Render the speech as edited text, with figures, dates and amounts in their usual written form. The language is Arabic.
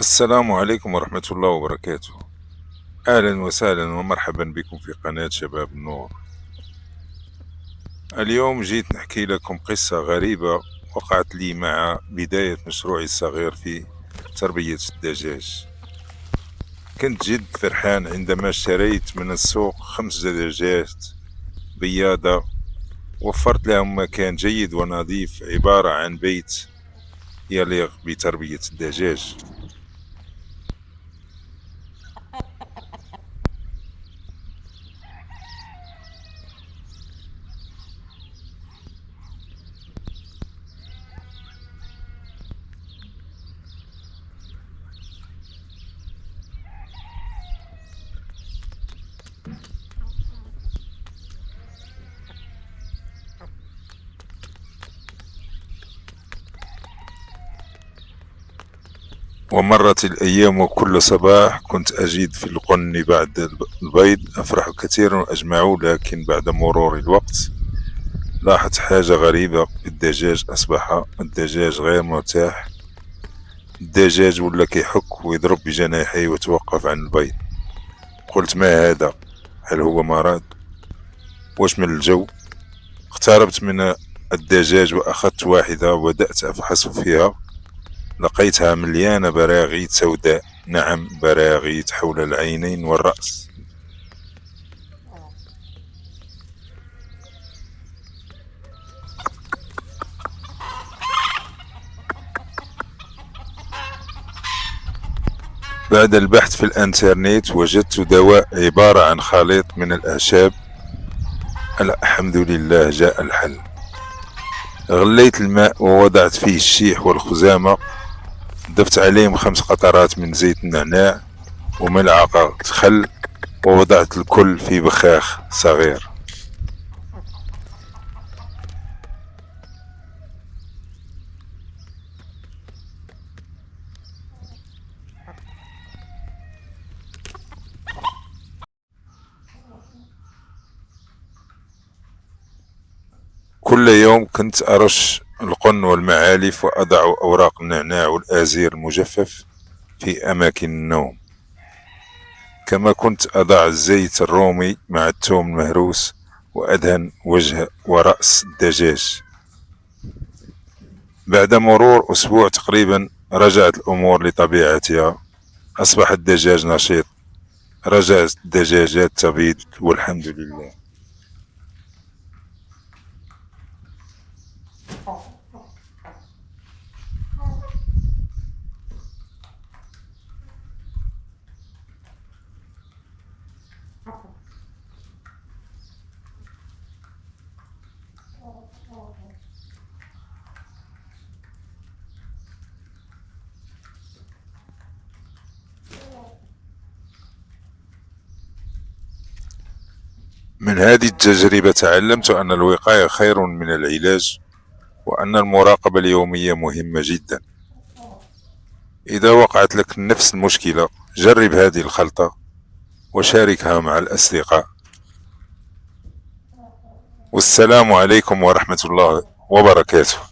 السلام عليكم ورحمة الله وبركاته. أهلا وسهلا ومرحبا بكم في قناة شباب النور. اليوم جيت نحكي لكم قصة غريبة وقعت لي مع بداية مشروعي الصغير في تربية الدجاج. كنت جد فرحان عندما اشتريت من السوق 5 دجاجات بياضة. وفرت لهم مكان جيد ونظيف عبارة عن بيت يليق بتربية الدجاج. ومرت الأيام وكل صباح كنت أجد في القن بعد البيض أفرح كثيرا وأجمع، لكن بعد مرور الوقت لاحظت حاجة غريبة في الدجاج. أصبح الدجاج غير مرتاح. الدجاج ولا كيحك ويضرب بجناحيه وتوقف عن البيض. قلت ما هذا؟ هل هو مرض؟ واش من الجو؟ اقتربت من الدجاج وأخذت واحدة وبدأت أفحص فيها. لقيتها مليانة براغيث سوداء، نعم براغيث حول العينين والرأس. بعد البحث في الانترنت وجدت دواء عبارة عن خليط من الأعشاب. الحمد لله جاء الحل. غليت الماء ووضعت فيه الشيح والخزامة، ضفت عليهم 5 قطرات من زيت النعناع وملعقة خل، ووضعت الكل في بخاخ صغير. كل يوم كنت أرش القن والمعالف وأضع أوراق النعناع والآزير المجفف في أماكن النوم، كما كنت أضع الزيت الرومي مع الثوم المهروس وأدهن وجه ورأس الدجاج. بعد مرور أسبوع تقريبا رجعت الأمور لطبيعتها. أصبح الدجاج نشيط، رجعت الدجاجات تبيض والحمد لله. من هذه التجربة تعلمت أن الوقاية خير من العلاج، وأن المراقبة اليومية مهمة جدا. إذا وقعت لك نفس المشكلة جرب هذه الخلطة وشاركها مع الأصدقاء. والسلام عليكم ورحمة الله وبركاته.